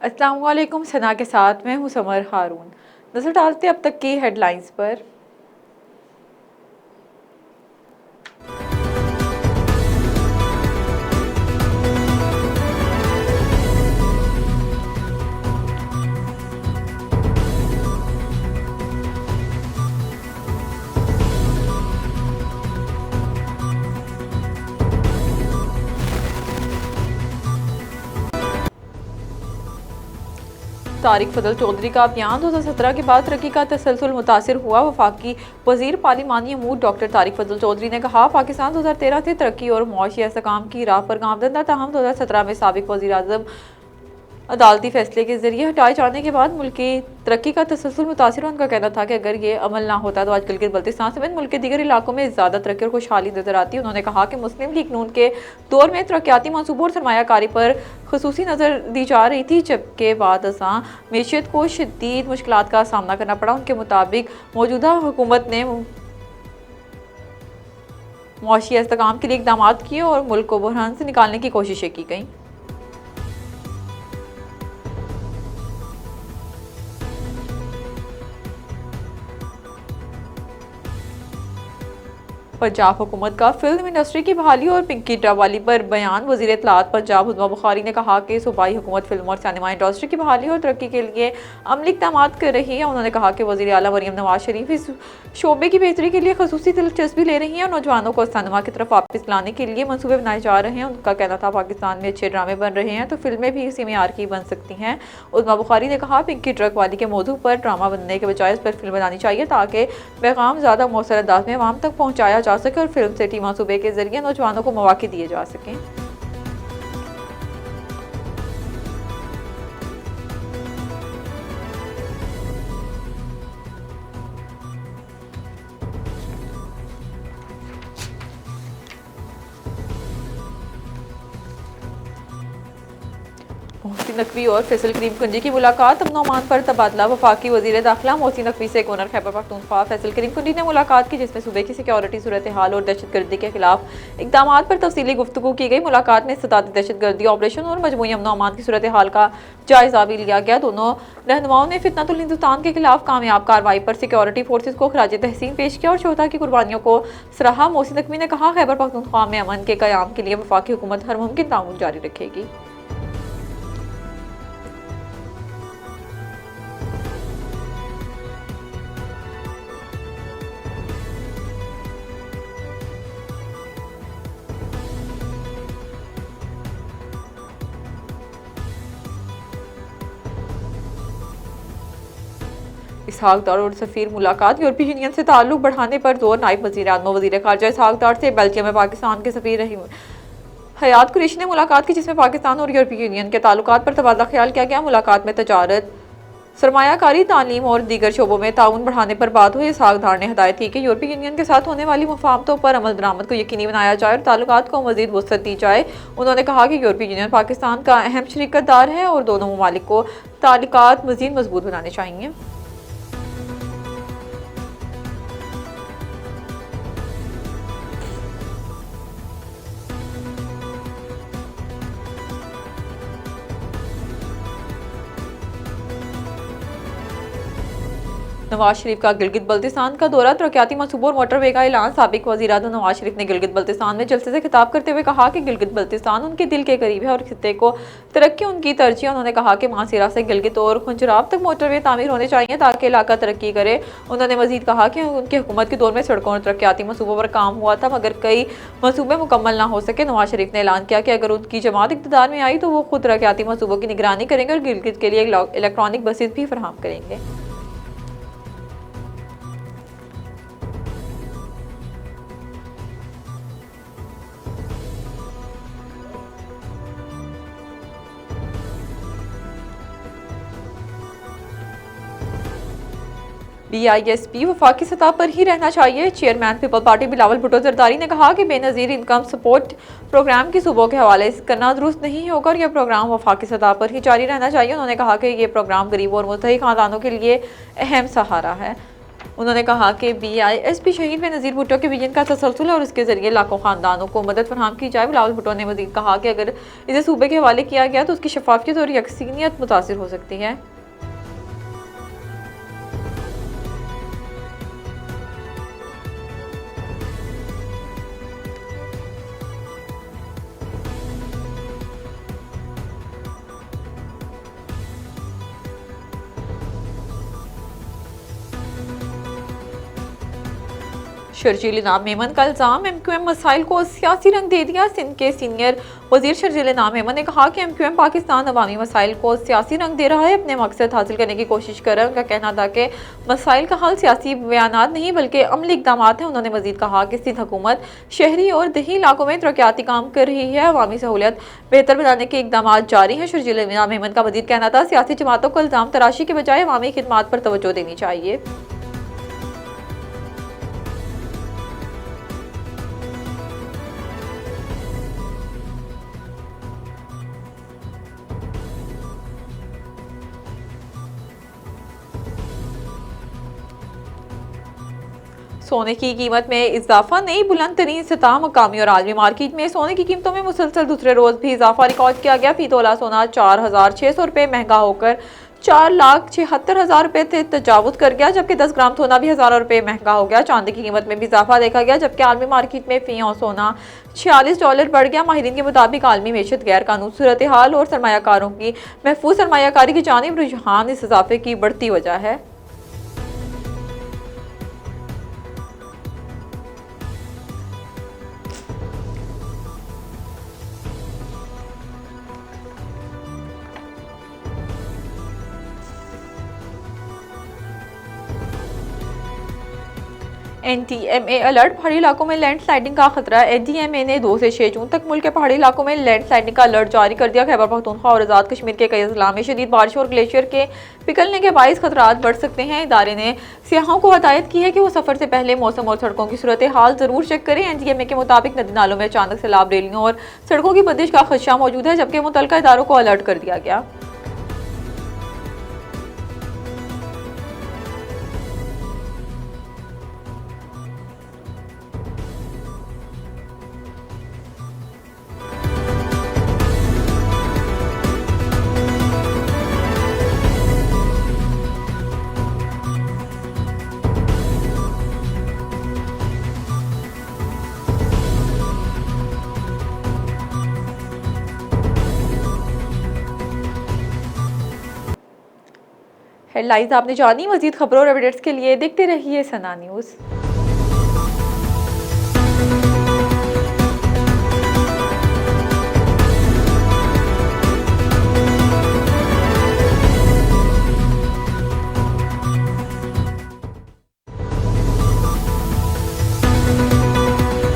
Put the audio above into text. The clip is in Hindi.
अस्सलाम वालेकुम। सना के साथ मैं हूँ समर हारून। नजर डालते अब तक की हेडलाइंस पर। तारिक फजल चौधरी का बयान 2017 के बाद तरक्की का तसलसल मुतासिर हुआ। वफाकी वजीर पार्लिमानी अमूर डॉक्टर तारिक फजल चौधरी ने कहा, पाकिस्तान 2013 से तरक्की और मुआशी इस्तेहकाम की राह पर गामजन था। ताहम 2017 में साबिक वजीर आजम अदालती फैसले के जरिए हटाए जाने के बाद मुल्क की तरक्की का तसलसल मुतासिर। उनका कहना था कि अगर ये अमल ना होता तो आज गिलगित बल्तिस्तान समेत मुल्क के दीगर इलाकों में ज़्यादा तरक्की और खुशहाली नजर आती। उन्होंने कहा कि मुस्लिम लीग नून के दौर में तरक्याती मनसूबों और सरमायाकारी पर खसूसी नज़र दी जा रही थी, जबकि बाद असा मीशत को शदीद मुश्किलात का सामना करना पड़ा। उनके मुताबिक मौजूदा हुकूमत ने मुआशी इस्तेहकाम के लिए इकदाम किए और मुल्क को बहरान से निकालने की कोशिशें की गईं। पंजाब हुकूमत का फिल्म इंडस्ट्री की बहाली और पिंकी ड्रावाली पर बयान। वज़ीर इत्तलात पंजाब हुस्मा बुखारी ने कहा कि सूबाई हुकूमत फिल्म और सिनेमा इंडस्ट्री की बहाली और तरक्की के लिए अमली इक़दाम कर रही है। उन्होंने कहा कि वज़ीर आला मरीम नवाज शरीफ इस शोबे की बेहतरी के लिए खसूसी दिलचस्पी ले रही हैं और नौजवानों को सिनेमा की तरफ वापस लाने के लिए मनसूबे बनाए जा रहे हैं। उनका कहना था, पाकिस्तान में अच्छे ड्रामे बन रहे हैं तो फिल्में भी इसी मेयार की बन सकती हैं। हुस्मा बुखारी ने कहा, पिंकी ट्रक वाली के मौजू पर ड्रामा बनने के बजाय इस पर फिल्म बनानी चाहिए ताकि पैगाम ज़्यादा मौसर अंदाज में आवाम तक पहुँचाया जा सके और फिल्म सिटी मनसूबे के जरिए नौजवानों को मौके दिए जा सकें। मोहसिन नकवी और फैसल करीम कुंजी की मुलाकात। अमन ओमान पर तबादला। वफाकी वजीर दाखिला मोहसिन नकवी से गवर्नर खैबर पख्तूनख्वा फैसल करीम कुंजी ने मुलाकात की, जिसमें सूबे की सिक्योरिटी सूरत हाल और दहशतगर्दी के खिलाफ इकदाम पर तफसीली गुफ्तगू की गई। मुलाकात में इस्तिदादी दहशतगर्दी ऑपरेशन और मजमूई अमन ओमान की सूरत हाल का जायजा भी लिया गया। दोनों रहनुमाओं ने फितनतुल हिंदुस्तान के खिलाफ कामयाब कार्रवाई पर सिक्योरिटी फोर्सेज को खराज तहसीन पेश किया और शोहदा की कुर्बानियों को सराहा। मोहसिन नकवी ने कहा, खैबर पख्तूनख्वा में अमन के क़याम के लिए वफाकी हुकूमत हर मुमकिन ताउन जारी रखेगी। इसहाक डार और सफीर मुलाकात। यूरोपीय यूनियन से ताल्लुक बढ़ाने पर जोर। नायब वज़ीर आज़म वज़ीर ख़ारजा इसहाक डार से बेल्जियम में पाकिस्तान के सफीर रही हयात कुरैशी ने मुलाकात की, जिसमें पाकिस्तान और यूरोपीय यूनियन के ताल्लुकात पर तबादला ख्याल किया गया। मुलाकात में तजारत, सरमायाकारी, तालीम और दीगर शोबों में ताउन बढ़ाने पर बात हुई। इसहाक डार ने हिदायत की कि यूरोपीय यूनियन के साथ होने वाली मुफाहमतों पर अमल दरामद को यकीनी बनाया जाए और ताल्लुकात को मज़ीद वुसअत दी जाए। उन्होंने कहा कि यूरोपीय यूनियन पाकिस्तान का अहम शरीकतदार है और दोनों ममालिक को ताल्लुकात मज़ीद मजबूत बनाने चाहिए। नवाज शरीफ का गिलगित बल्तिस्तान का दौरा। तरक्याती मनसूबों और मोटरवे का ऐलान। साबिक वज़ीर आज़म नवाज शरीफ ने गिलगित बल्तिस्तान में जलसे से खिताब करते हुए कहा कि गिलगित बल्तिस्तान उनके दिल के करीब है और खित्ते को तरक्की उनकी तरजीह। उन्होंने कहा कि मासीरा से गिलगित और खुंजराब तक मोटरवे तामीर होने चाहिए ताकि इलाका तरक्की करे। उन्होंने मजीद कहा कि उनकी हुकूमत के दौर में सड़कों और तरक्याती मनसूबों पर काम हुआ था, मगर कई मनसूबे मुकम्मल ना हो सके। नवाज शरीफ ने ऐलान किया कि अगर उनकी जमात इक़्तिदार में आई तो वो खुद तरक्याती मनसूबों की निगरानी करेंगे और गिलगित के लिए इलेक्ट्रॉनिक बसेज भी फराहम करेंगे। BISP वफाकी सतह पर ही रहना चाहिए। Chairman people party Bilawal Bhutto Zardari ने कहा कि बेनज़ीर इनकम सपोर्ट प्रोग्राम की सूबों के हवाले से करना दुरुस्त नहीं होगा और यह प्रोग्राम वफाकी सतह पर ही जारी रहना चाहिए। उन्होंने कहा कि यह प्रोग्राम गरीबों और मुस्तहिक खानदानों के लिए अहम सहारा है। उन्होंने कहा कि BISP शहीद बेनज़ीर भुट्टो के विजन का तसलसल है और उसके जरिए लाखों खानदानों को मदद फरहम की जाए। बिलावल भुट्टो ने मज़ीद कहा कि अगर इसे सूबे के हवाले किया गया तो उसकी शफाफियत और यकसीनियत मुतासिर हो सकती है। शर्जील इनाम मेमन का इल्ज़ाम MQM मसाइल को सियासी रंग दे दिया। सिंध के सीनियर वजीर शर्जील इनाम मेमन ने कहा कि MQM पाकिस्तान अवामी मसाइल को सियासी रंग दे रहा है, अपने मकसद हासिल करने की कोशिश कर रहा है। उनका कहना था कि मसाइल का हल सियासी बयानात नहीं बल्कि अमली इक़दाम हैं। उन्होंने मजीद कहा कि सिंध हुकूमत शहरी और दही इलाकों में तरक्याती काम कर रही है, अवामी सहूलियत बेहतर बनाने के इक़दाम जारी हैं। शर्जील इनाम मेमन का मजीद कहना था सियासी जमातों को इल्ज़ाम तराशी के बजाय अवामी खिदमात पर तवज्जो देनी चाहिए। सोने की कीमत में इजाफा नई बुलंद तरीन सतह। मकामी और आलमी मार्केट में सोने की कीमतों में मुसलसल दूसरे रोज भी इजाफा रिकॉर्ड किया गया। फी तोला सोना 4,600 रुपये महंगा होकर 4,76,000 रुपये से तजावुज कर गया, जबकि 10 ग्राम सोना भी हज़ारों रुपये महंगा हो गया। चांदी की कीमत में भी इजाफा देखा गया, जबकि आलमी मार्केट में फी और सोना $46 बढ़ गया। माहिरीन के मुताबिक आलमी मैशत, गैर कानूनी सूरत हाल और सरमायाकारों की महफूज सरमायाकारी की जानिब रुझान इस इजाफे की बढ़ती वजह है। NTMA alert. पहाड़ी इलाकों में लैंडस्लाइडिंग का खतरा। NTMA ने 2 से 6 जून तक मुल्क के पहाड़ी इलाकों में लैंडस्लाइडिंग का अलर्ट जारी कर दिया। खैबर पख्तूनख्वा और आज़ाद कश्मीर के कई अजला में शदीद बारिश और ग्लेशियर के पिघलने के बाइस खतरात बढ़ सकते हैं। इदारे ने सियाहों को हदायत की है कि वो सफर से पहले मौसम और सड़कों की सूरत हाल जरूर चेक करें। NTMA के मुताबिक नदी नालों में अचानक सैलाब, रैलियों और सड़कों की बंदिश का खदशा मौजूद है, जबकि मुतल्लिका इदारों को अलर्ट कर दिया गया। हेडलाइंस आपने जानी। मजीद खबरों और अपडेट्स के लिए देखते रहिए सना न्यूज़।